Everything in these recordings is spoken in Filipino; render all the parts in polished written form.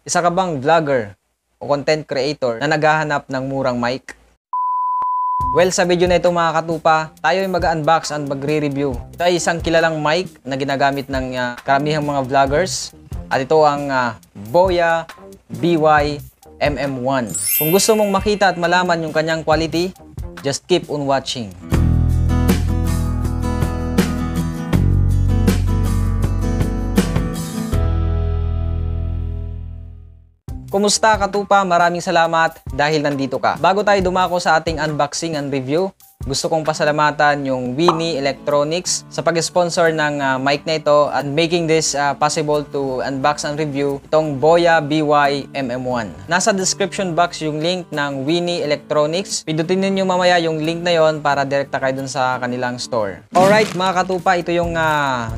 Isa ka bang vlogger o content creator na naghahanap ng murang mic? Well, sa video na ito mga katupa, tayo ay mag-unbox and magre-review. Ito ay isang kilalang mic na ginagamit ng karamihang mga vloggers. At ito ang Boya BY MM1. Kung gusto mong makita at malaman yung kanyang quality, just keep on watching. Kumusta katupa? Maraming salamat dahil nandito ka. Bago tayo dumako sa ating unboxing and review, gusto kong pasalamatan yung Winnie Electronics sa pag-sponsor ng mic na ito and making this possible to unbox and review itong Boya BY MM1. Nasa description box yung link ng Winnie Electronics. Pindutin niyo mamaya yung link na yon para direkta kayo dun sa kanilang store. Alright mga katupa, ito yung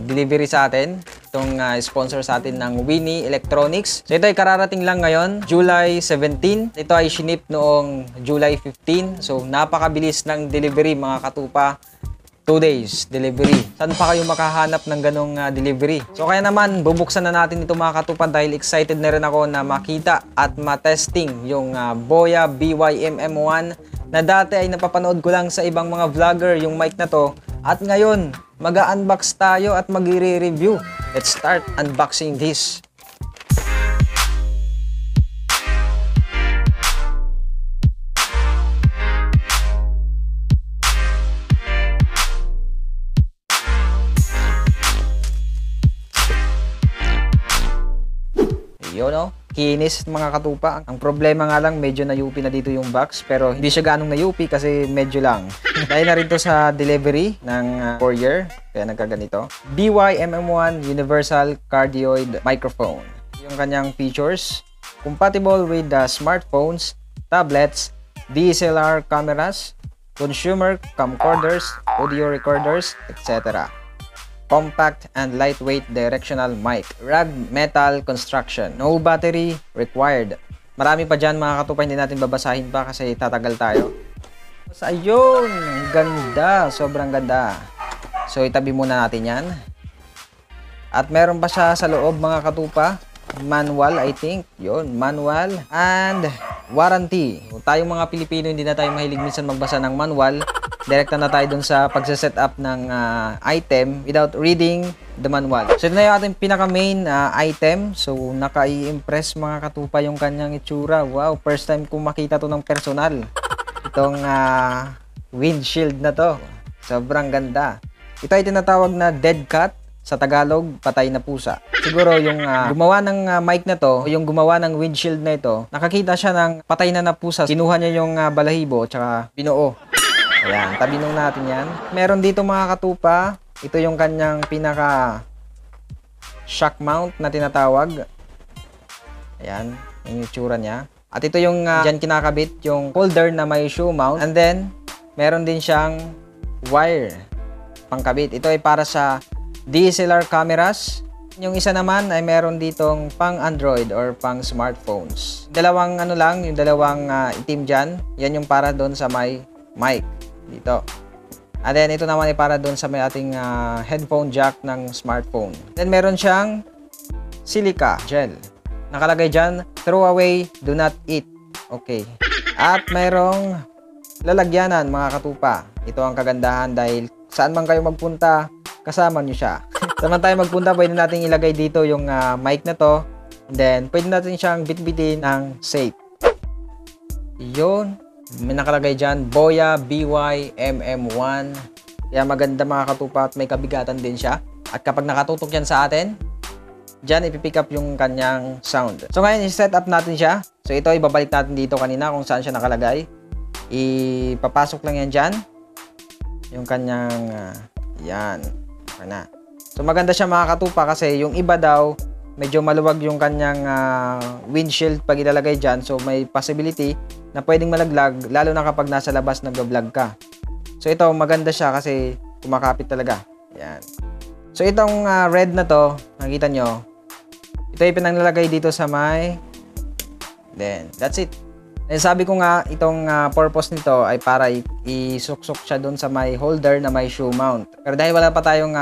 delivery sa atin. Itong sponsor sa atin ng Winnie Electronics. So ito ay kararating lang ngayon, July 17. Ito ay shinip noong July 15. So napakabilis ng delivery mga katupa. 2 days delivery. Saan pa kayo makahanap ng ganong delivery? So kaya naman, bubuksan na natin ito mga katupa dahil excited na rin ako na makita at matesting yung Boya BY MM1 na dati ay napapanood ko lang sa ibang mga vlogger yung mic na to. At ngayon, mag-unbox tayo at mag-re-review. Let's start unboxing this. Yun o, kinis mga katupa. Ang problema nga lang, medyo na-UP na dito yung box. Pero hindi siya ganong na-UP kasi medyo lang. Dahil na rin to sa delivery ng courier. Kaya nagkaganito. BY MM1 Universal Cardioid Microphone. Yung kanyang features, compatible with smartphones, tablets, DSLR cameras, consumer camcorders, audio recorders, etc. Compact and lightweight directional mic. Rugged metal construction. No battery required. Marami pa dyan mga katupa, hindi natin babasahin pa kasi tatagal tayo. So ayun, ganda. Sobrang ganda. So itabi muna natin yan. At meron pa siya sa loob mga katupa. Manual, I think. Yun, manual. And warranty. Tayong mga Pilipino, hindi na tayo mahilig minsan magbasa ng manual. Direkta na tayo dun sa pagsaset up ng item without reading the manual. So ito na yung ating pinaka main item. So naka-i-impress mga katupa yung kanyang itsura. Wow, first time kong makita to ng personal. Itong windshield na to. Sobrang ganda. Ito ay tinatawag na dead cat. Sa Tagalog, patay na pusa. Siguro yung gumawa ng mic na to, yung gumawa ng windshield na ito, nakakita siya ng patay na pusa. Kinuha niya yung balahibo tsaka binuo. Ayan, tabinong natin yan. Meron dito mga katupa, ito yung kanyang pinaka shock mount na tinatawag. Ayan, yung itsura niya. At ito yung dyan kinakabit, yung holder na may shoe mount. And then, meron din siyang wire pangkabit. Ito ay para sa DSLR cameras. Yung isa naman ay meron ditong pang Android or pang smartphones. Dalawang ano lang, yung dalawang itim dyan, yan yung para doon sa may mic dito. And then ito naman ay para doon sa may ating headphone jack ng smartphone. Then meron siyang silica gel. Nakalagay dyan, throw away, do not eat. Okay. At mayroong lalagyanan mga katupa. Ito ang kagandahan dahil saan man kayo magpunta, kasama nyo siya. Saan tayo magpunta, pwede natin ilagay dito yung mic na to. And then, pwede natin siyang bitbitin ng safe. Yun. May nakalagay dyan, Boya BY MM1. Kaya maganda mga katupa at may kabigatan din siya. At kapag nakatutok yan sa atin, dyan ipipick up yung kanyang sound. So ngayon, i-set up natin siya. So ito, ibabalik natin dito kanina kung saan siya nakalagay. Ipapasok lang yan dyan. Yung kanyang, yan. Okay na. So maganda siya mga katupa kasi yung iba daw medyo maluwag yung kanyang windshield pag ilalagay dyan. So may possibility na pwedeng malaglag lalo na kapag nasa labas nag-vlog ka. So ito maganda siya kasi kumakapit talaga. Yan. So itong red na to, nakita nyo, ito yung pinanglalagay dito sa may, then that's it. And sabi ko nga, itong purpose nito ay para isuksok siya doon sa may holder na may shoe mount. Pero dahil wala pa tayong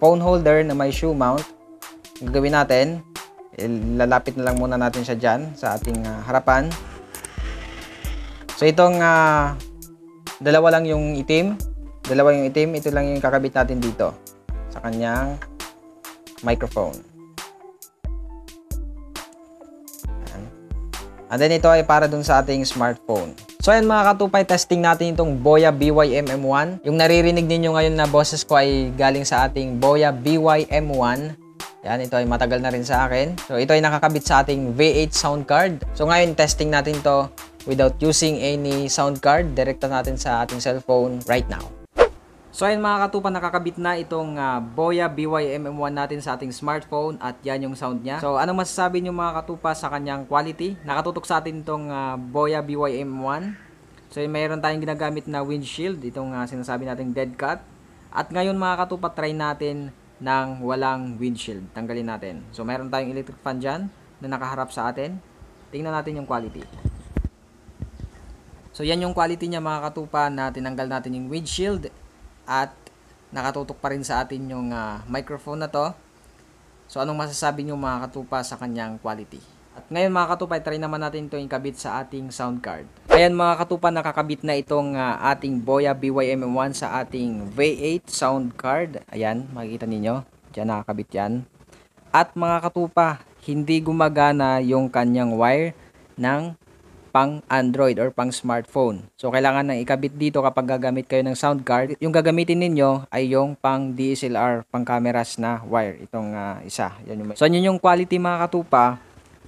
phone holder na may shoe mount, ang gagawin natin, Lalapit na lang muna natin siya dyan sa ating harapan. So itong dalawa lang yung itim. Ito lang yung kakabit natin dito sa kanyang microphone. Ayan. And then ito ay para dun sa ating smartphone. So ayan mga katupay, testing natin itong Boya BY-M1. Yung naririnig ninyo ngayon na boses ko ay galing sa ating Boya BY-M1. Yan, ito ay matagal na rin sa akin. So ito ay nakakabit sa ating V8 sound card. So ngayon testing natin to without using any sound card. Direkta natin sa ating cellphone right now. So ayun mga katupa, nakakabit na itong Boya BY-M1 natin sa ating smartphone at yan yung sound niya. So anong masasabi niyo mga katupa sa kanyang quality? Nakatutok sa atin itong Boya BY-M1. So mayroon tayong ginagamit na windshield, itong sinasabi nating dead cut. At ngayon mga katupa, try natin ng walang windshield. Tanggalin natin. So mayroon tayong electric fan dyan na nakaharap sa atin. Tingnan natin yung quality. So yan yung quality niya mga katupa, na tinanggal natin yung windshield. At nakatutok pa rin sa atin yung microphone na to. So anong masasabi nyo mga katupa sa kanyang quality? At ngayon mga katupa, try naman natin ito ikabit sa ating sound card. Ayan mga katupa, nakakabit na itong ating Boya BY-M1 sa ating V8 sound card. Ayan, makikita ninyo. Diyan nakakabit yan. At mga katupa, hindi gumagana yung kanyang wire ng pang Android or pang smartphone. So kailangan nang ikabit dito kapag gagamit kayo ng sound card. Yung gagamitin ninyo ay yung pang DSLR, pang cameras na wire. Itong isa. Yan yung so yun yung quality mga katupa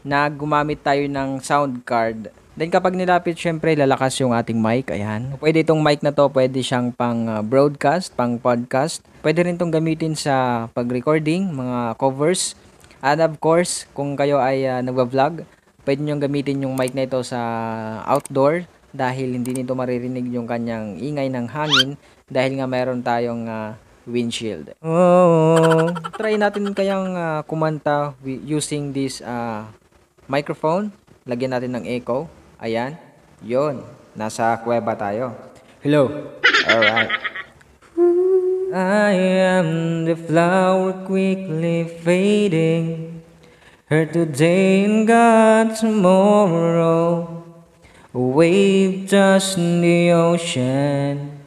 na gumamit tayo ng sound card. Then kapag nilapit, syempre lalakas yung ating mic. Ayan. Pwede itong mic na to, pwede siyang pang broadcast, pang podcast. Pwede rin itong gamitin sa pag-recording, mga covers. And of course, kung kayo ay nagva-vlog, pwede nyo gamitin yung mic na ito sa outdoor dahil hindi nito maririnig yung kanyang ingay ng hangin dahil nga mayroon tayong windshield. Try natin kayang kumanta using this microphone. Lagyan natin ng echo. Ayan. Yon. Nasa kuweba tayo. Hello. Alright. I am the flower quickly fading. Her today and gone tomorrow. A wave dust in the ocean.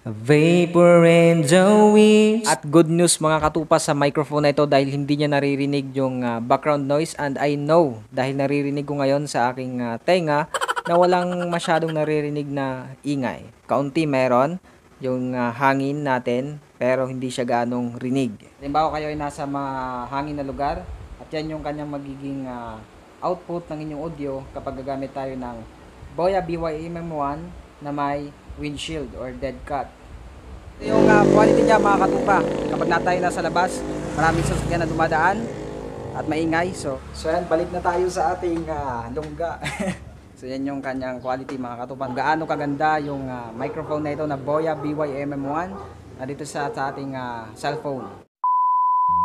A vapor in the winds. At good news mga katupa sa microphone na ito dahil hindi niya naririnig yung background noise. And I know, dahil naririnig ko ngayon sa aking tenga na walang masyadong naririnig na ingay. Kaunti meron yung hangin natin pero hindi siya ganong rinig. Halimbawa kayo ay nasa mahangin na lugar. At yan yung kanyang magiging output ng inyong audio kapag gagamit tayo ng Boya BY-M1 na may windshield or dead cut. Yung quality niya mga katupa, kapag tayo nasa labas, maraming sasakyan na dumadaan at maingay. So yan, balik na tayo sa ating lungga. So yan yung kanyang quality mga katupa. Gaano kaganda yung microphone na ito na Boya BY-M1 na dito sa ating cellphone.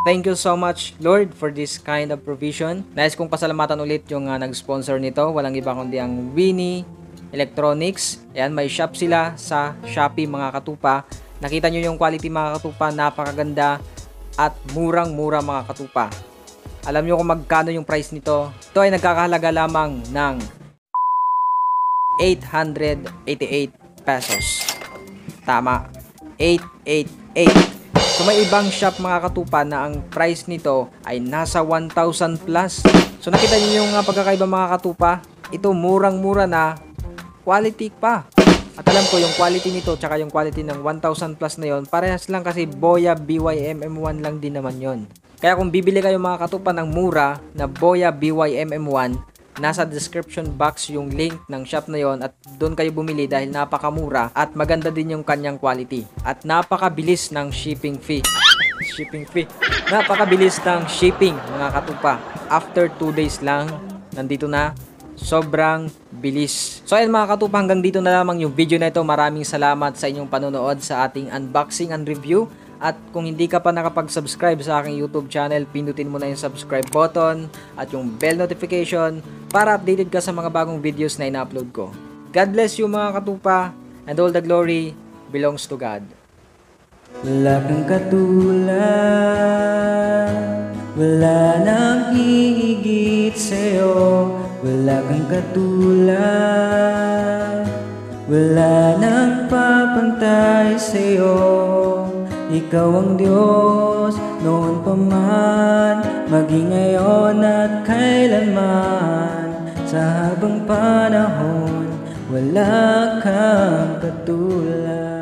Thank you so much Lord for this kind of provision. Nais kong pasalamatan ulit yung nag-sponsor nito. Walang iba kundi ang Winnie Electronics. Ayan, may shop sila sa Shopee mga katupa. Nakita nyo yung quality mga katupa, napakaganda at murang-mura mga katupa. Alam nyo kung magkano yung price nito? Ito ay nagkakahalaga lamang ng 888 pesos. Tama, 888. So may ibang shop mga katupa na ang price nito ay nasa 1,000 plus. So nakita niyo yung pagkakaiba mga katupa. Ito murang-mura na, quality pa. At alam ko yung quality nito tsaka yung quality ng 1,000 plus na yon, parehas lang kasi Boya BY-M1 lang din naman yon. Kaya kung bibili kayo mga katupa ng mura na Boya BY-M1, nasa description box yung link ng shop na yon at doon kayo bumili dahil napakamura at maganda din yung kanyang quality at napakabilis ng shipping fee. Napakabilis ng shipping mga katupa. After 2 days lang nandito na. Sobrang bilis. So ayun mga katupa, hanggang dito na lamang yung video na ito. Maraming salamat sa inyong panonood sa ating unboxing and review. At kung hindi ka pa nakapag-subscribe sa aking YouTube channel, pindutin mo na yung subscribe button at yung bell notification para updated ka sa mga bagong videos na ina-upload ko. God bless you mga katupa, and all the glory belongs to God. Wala kang katulad Wala nang iigit sa'yo, wala kang katulad. Wala nang papantay sa'yo, ikaw ang Diyos noon pa man, maging ngayon at kailanman. Sa habang panahon, wala kang katulad.